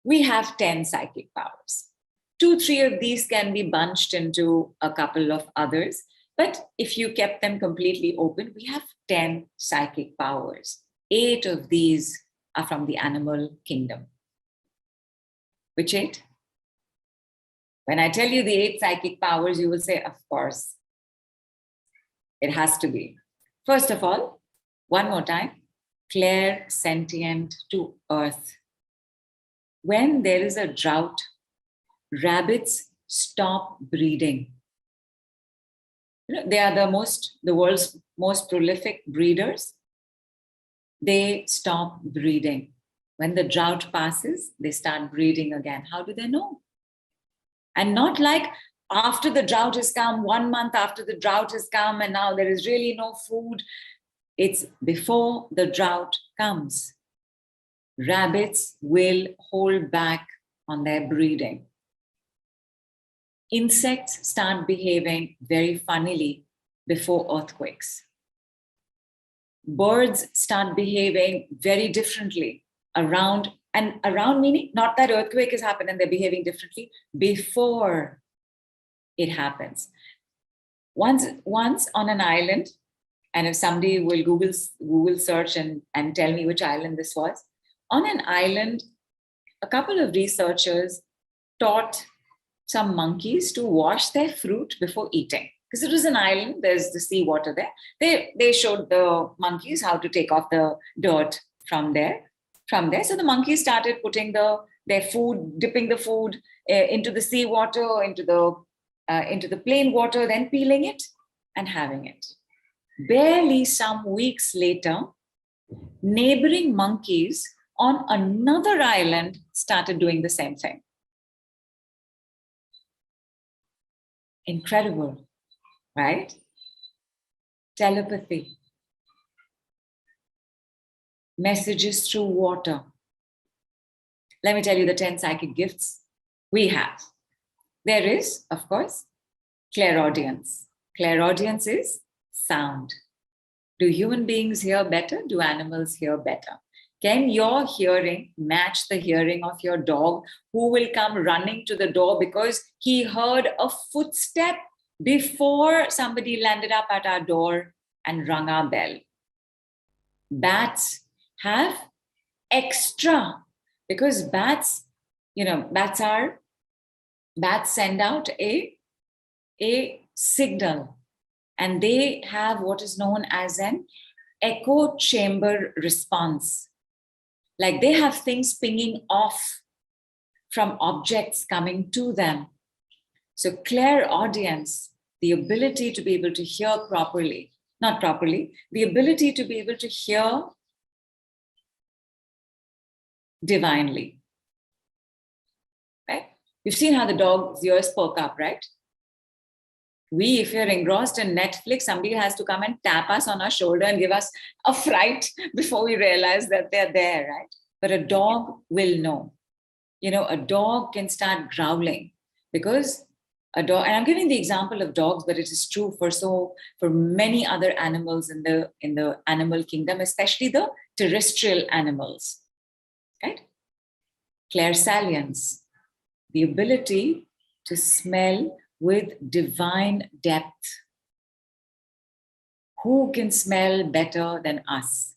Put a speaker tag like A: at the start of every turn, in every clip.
A: we have 10 psychic powers. 2, 3 of these can be bunched into a couple of others. But if you kept them completely open, we have 10 psychic powers. 8 of these are from the animal kingdom. Which 8? When I tell you the 8 psychic powers, you will say, of course, it has to be. First of all, one more time, clairsentient to earth. When there is a drought, rabbits stop breeding. They are the world's most prolific breeders. They stop breeding. When the drought passes, they start breeding again. How do they know? And not like after the drought has come, 1 month after the drought has come, and now there is really no food. It's before the drought comes. Rabbits will hold back on their breeding. Insects start behaving very funnily before earthquakes. Birds start behaving very differently around meaning not that earthquake has happened and they're behaving differently, before it happens. Once on an island, and if somebody will Google search and tell me which island this was, on an island, a couple of researchers taught some monkeys to wash their fruit before eating. Because it was an island, there's the sea water there. They showed the monkeys how to take off the dirt from there. So the monkeys started putting their food, dipping the food into the sea water, into the plain water, then peeling it and having it. Barely some weeks later, neighboring monkeys on another island started doing the same thing. Incredible, right? Telepathy. Messages through water. Let me tell you the 10 psychic gifts we have. There is, of course, clairaudience. Clairaudience is sound. Do human beings hear better? Do animals hear better? Can your hearing match the hearing of your dog, who will come running to the door because he heard a footstep before somebody landed up at our door and rung our bell? Bats have extra, because bats send out a signal, and they have what is known as an echo chamber response. Like they have things pinging off from objects coming to them. So clairaudience, the ability to be able to hear properly, not properly, the ability to be able to hear divinely. Right? You've seen how the dog's ears perk up, right? If you're engrossed in Netflix, somebody has to come and tap us on our shoulder and give us a fright before we realize that they're there, right? But a dog will know. A dog can start growling because a dog, and I'm giving the example of dogs, but it is true for many other animals in the animal kingdom, especially the terrestrial animals, right? Clairsalience, the ability to smell with divine depth. Who can smell better than us?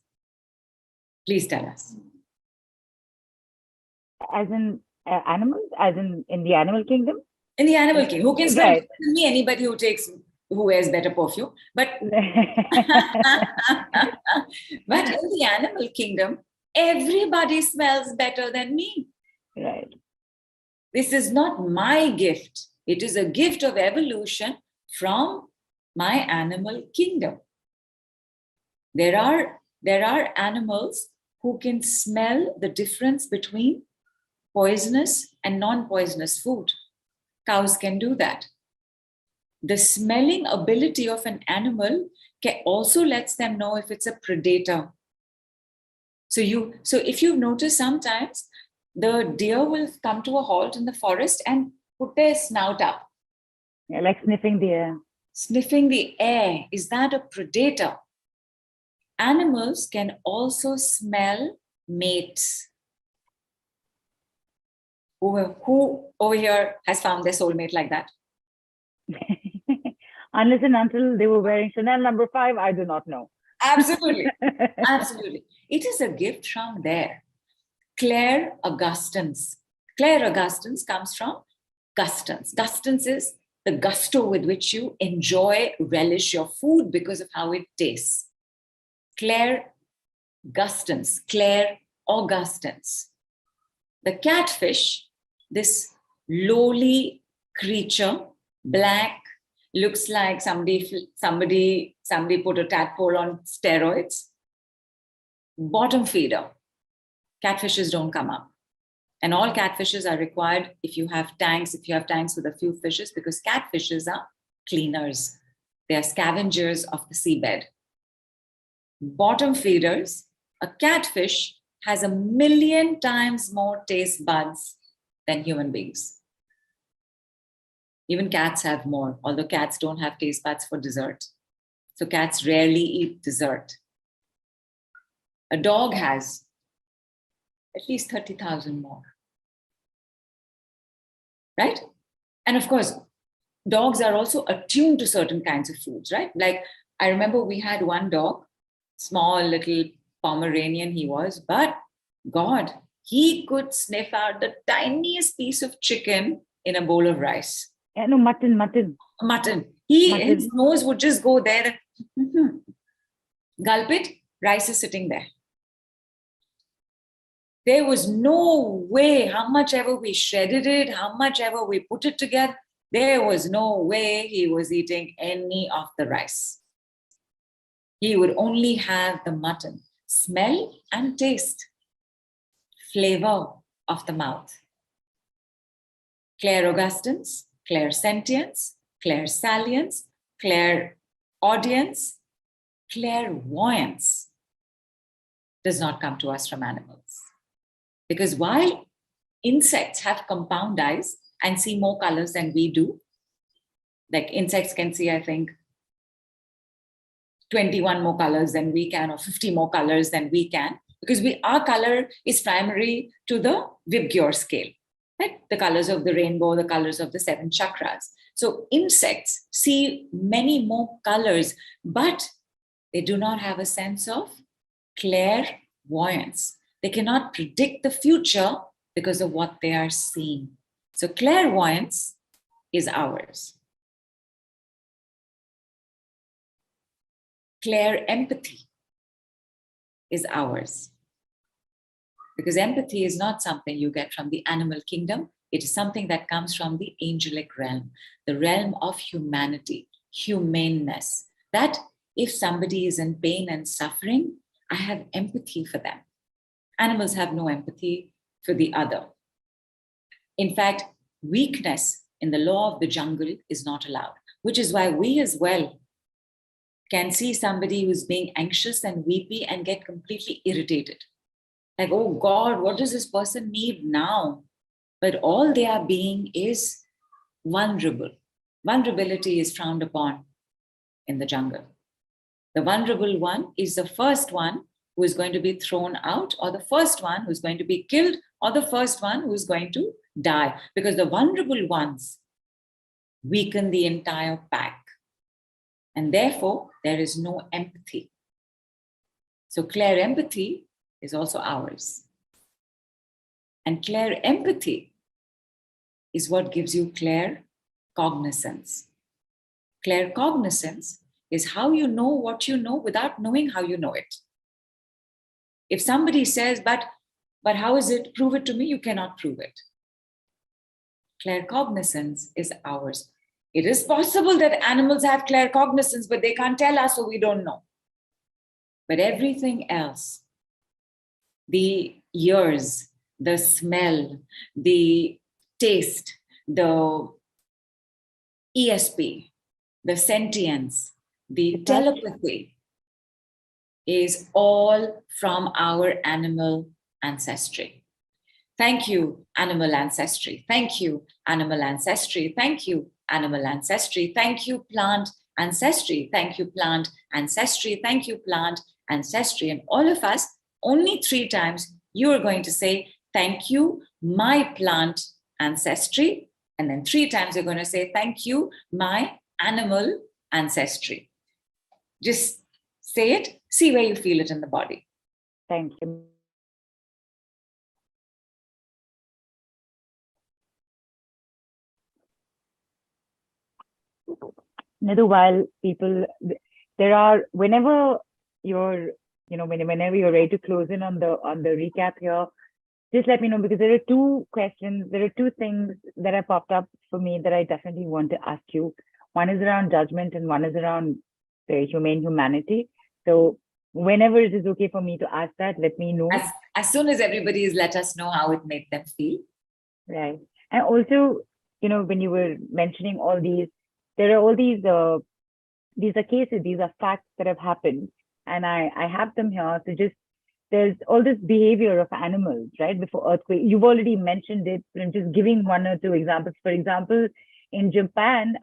A: Please tell us.
B: As in animals? As in the animal kingdom?
A: In the animal kingdom. Who can smell
B: right.
A: better than me? Anybody who wears better perfume. But, but in the animal kingdom, everybody smells better than me.
B: Right.
A: This is not my gift. It is a gift of evolution from my animal kingdom. There are animals who can smell the difference between poisonous and non-poisonous food. Cows can do that. The smelling ability of an animal also lets them know if it's a predator. So if you've noticed, sometimes the deer will come to a halt in the forest and put their snout up.
B: Yeah, like sniffing the air.
A: Sniffing the air. Is that a predator? Animals can also smell mates. Who over here has found their soulmate like that?
B: Unless and until they were wearing Chanel number 5, I do not know.
A: Absolutely. Absolutely. It is a gift from there. Clairaugustance. Clairaugustance comes from gustance. Gustance is the gusto with which you enjoy, relish your food because of how it tastes. Clairgustance, clairaugustance. The catfish, this lowly creature, black, looks like somebody put a tadpole on steroids. Bottom feeder. Catfishes don't come up. And all catfishes are required if you have tanks with a few fishes, because catfishes are cleaners. They are scavengers of the seabed. Bottom feeders, a catfish has 1,000,000 times more taste buds than human beings. Even cats have more, although cats don't have taste buds for dessert. So cats rarely eat dessert. A dog has at least 30,000 more. Right? And of course, dogs are also attuned to certain kinds of foods, right? Like, I remember we had one dog, small little Pomeranian he was, but God, he could sniff out the tiniest piece of chicken in a bowl of rice.
B: Yeah, no, mutton.
A: Mutton.
B: Mutton.
A: His nose would just go there. Gulp it, rice is sitting there. There was no way, how much ever we shredded it, how much ever we put it together, there was no way he was eating any of the rice. He would only have the mutton, smell and taste, flavor of the mouth. Clairaugustance, clairsentience, clairsalience, clairaudience, clairvoyance does not come to us from animals. Because while insects have compound eyes and see more colors than we do, like insects can see, I think, 21 more colors than we can, or 50 more colors than we can, because our color is primary to the Vibgyor scale, right? The colors of the rainbow, the colors of the 7 chakras. So insects see many more colors, but they do not have a sense of clairvoyance. They cannot predict the future because of what they are seeing. So clairvoyance is ours. Clairempathy is ours. Because empathy is not something you get from the animal kingdom. It is something that comes from the angelic realm, the realm of humanity, humaneness. That if somebody is in pain and suffering, I have empathy for them. Animals have no empathy for the other. In fact, weakness in the law of the jungle is not allowed, which is why we as well can see somebody who's being anxious and weepy and get completely irritated. Like, oh God, what does this person need now? But all they are being is vulnerable. Vulnerability is frowned upon in the jungle. The vulnerable one is the first one who is going to be thrown out, or the first one who's going to be killed, or the first one who's going to die. Because the vulnerable ones weaken the entire pack. And therefore, there is no empathy. So clairempathy is also ours. And clairempathy is what gives you claircognizance. Claircognizance is how you know what you know without knowing how you know it. If somebody says, but how is it? Prove it to me. You cannot prove it. Claircognizance is ours. It is possible that animals have claircognizance, but they can't tell us, so we don't know. But everything else, the ears, the smell, the taste, the ESP, the sentience, the telepathy, is all from our animal ancestry. Thank you, animal ancestry. Thank you, animal ancestry. Thank you, animal ancestry. Thank you, plant ancestry. Thank you, plant ancestry. Thank you, plant ancestry. And all of us, only 3 times, you are going to say, thank you, my plant ancestry. And then 3 times you're going to say, thank you, my animal ancestry. Just say it, see where you feel it in the body.
B: Thank you. Nidhu, while people, there are, whenever you're, whenever you're ready to close in on the recap here, just let me know, because there are 2 questions, there are 2 things that have popped up for me that I definitely want to ask you. One is around judgment and one is around the humanity. So whenever it is okay for me to ask that, let me know.
A: As soon as everybody has let us know how it made them feel.
B: Right. And also, when you were mentioning all these, there are all these are cases, these are facts that have happened. And I have them here. So there's all this behavior of animals, right? Before earthquake, you've already mentioned it. I'm just giving 1 or 2 examples. For example, in Japan,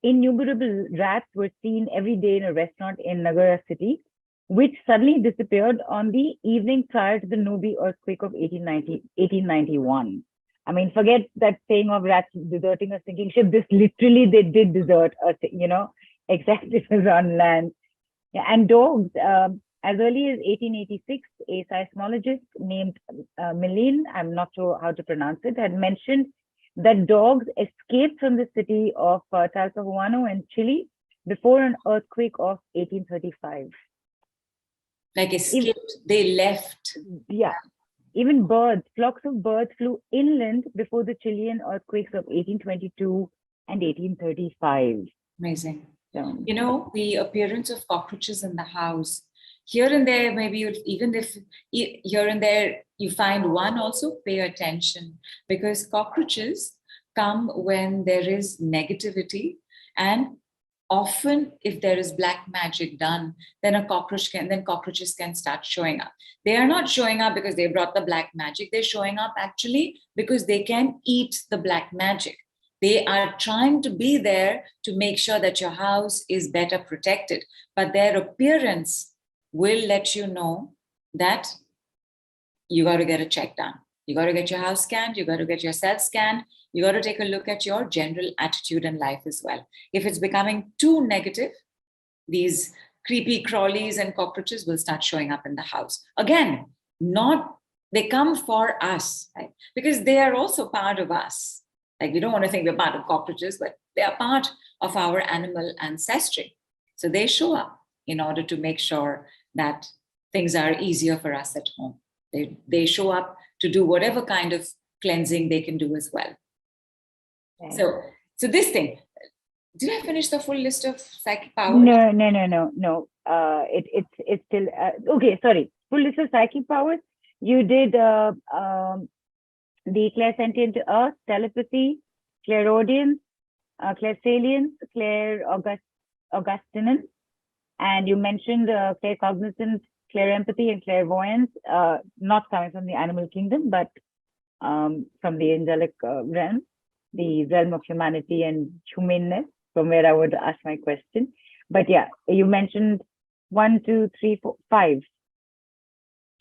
B: innumerable rats were seen every day in a restaurant in Nagara city, which suddenly disappeared on the evening prior to the Nobi earthquake of 1891. I mean, forget that saying of rats deserting a sinking ship. This literally, they did desert, except it was on land. Yeah, and dogs, as early as 1886, a seismologist named Milene, I'm not sure how to pronounce it, had mentioned that dogs escaped from the city of Talcahuano in Chile before an earthquake of 1835.
A: Like escaped, they left.
B: Yeah. Even birds, flocks of birds flew inland before the Chilean earthquakes of 1822 and 1835.
A: Amazing.
B: So,
A: The appearance of cockroaches in the house. Here and there, maybe even if here and there you find one, also pay attention, because cockroaches come when there is negativity, and often if there is black magic done, then cockroaches can start showing up. They are not showing up because they brought the black magic. They're showing up actually because they can eat the black magic. They are trying to be there to make sure that your house is better protected, but their appearance will let you know that you got to get a check done. You got to get your house scanned. You got to get yourself scanned. You got to take a look at your general attitude in life as well. If it's becoming too negative, these creepy crawlies and cockroaches will start showing up in the house. Again, they come for us, right? Because they are also part of us. Like, we don't want to think we're part of cockroaches, but they are part of our animal ancestry. So they show up in order to make sure that things are easier for us at home. They show up to do whatever kind of cleansing they can do as well. Okay. So this thing, did I finish the full list of psychic powers?
B: No. It's still okay. Sorry, full list of psychic powers. You did the clairsentient earth, telepathy, clairaudience, clairsalience, clairaugustinence, and you mentioned claircognizance, clairempathy, and clairvoyance, not coming from the animal kingdom, but from the angelic realm, the realm of humanity and humaneness, from where I would ask my question. But yeah, you mentioned 1, 2, 3, 4, 5.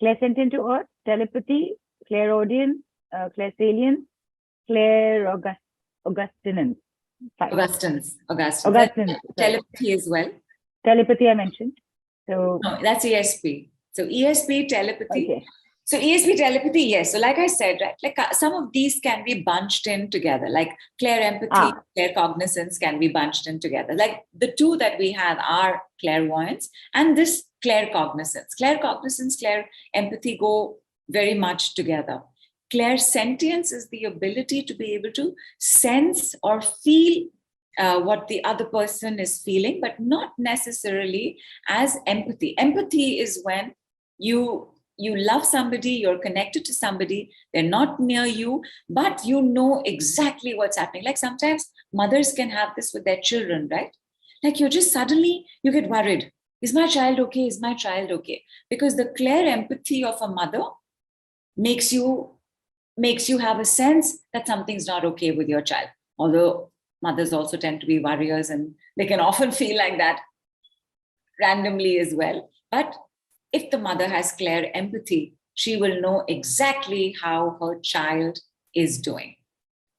B: Clairsentient to earth, telepathy, clairaudience, clairsalience, clairaugustinence.
A: Augustins. Telepathy as well.
B: Telepathy I mentioned. So
A: no, that's ESP. So ESP, telepathy.
B: Okay.
A: So ESP, telepathy, yes. So like I said, right, like some of these can be bunched in together, like clairempathy, claircognizance can be bunched in together. Like the 2 that we have are clairvoyance and this claircognizance. Claircognizance, clairempathy go very much together. Clairsentience is the ability to be able to sense or feel what the other person is feeling, but not necessarily as empathy. Empathy is when you love somebody, you're connected to somebody, they're not near you, but you know exactly what's happening. Like sometimes mothers can have this with their children, right? Like you get worried. Is my child okay? Is my child okay? Because the clear empathy of a mother makes you have a sense that something's not okay with your child. Although mothers also tend to be warriors and they can often feel like that randomly as well. But if the mother has clear empathy, she will know exactly how her child is doing.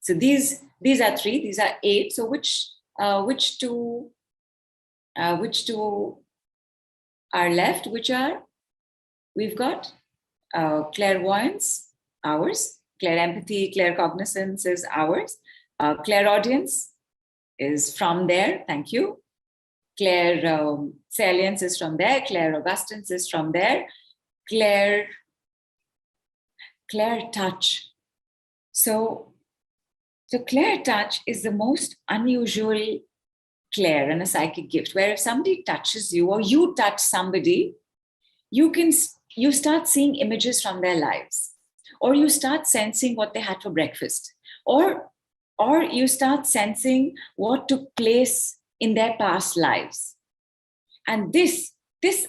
A: So these are 3, these are 8. So which two are left? We've got clairvoyance, ours. Clairempathy, claircognizance is ours. Clairaudience is from there. Thank you. Clairsentience is from there. Clairaugustance is from there. Clair touch. So clair touch is the most unusual clair and a psychic gift, where if somebody touches you or you touch somebody, you start seeing images from their lives, or you start sensing what they had for breakfast, or you start sensing what took place in their past lives. And this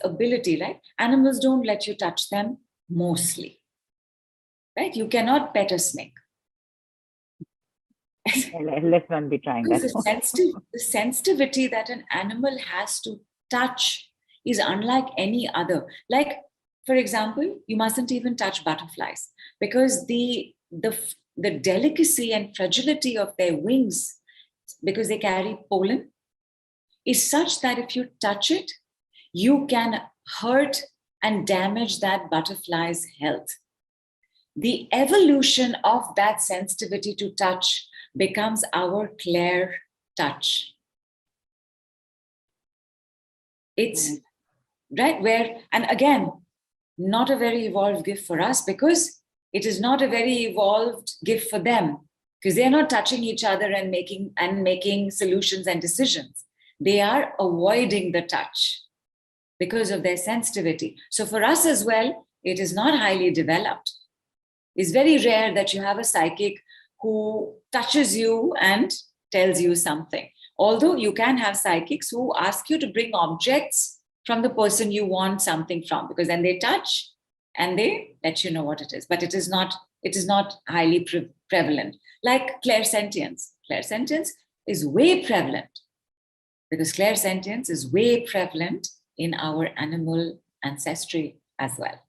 A: ability, right? Animals don't let you touch them mostly, right? You cannot pet a snake.
B: Let's not be trying that.
A: The sensitivity that an animal has to touch is unlike any other. Like, for example, you mustn't even touch butterflies, because the delicacy and fragility of their wings, because they carry pollen, is such that if you touch it, you can hurt and damage that butterfly's health. The evolution of that sensitivity to touch becomes our clair touch. It's right where, and again, not a very evolved gift for us, because it is not a very evolved gift for them, because they're not touching each other and making solutions and decisions. They are avoiding the touch because of their sensitivity. So for us as well, it is not highly developed. It's very rare that you have a psychic who touches you and tells you something. Although you can have psychics who ask you to bring objects from the person you want something from, because then they touch and they let you know what it is. But it is not highly prevalent. Like clairsentience. Clairsentience is way prevalent, because clairsentience is way prevalent in our animal ancestry as well.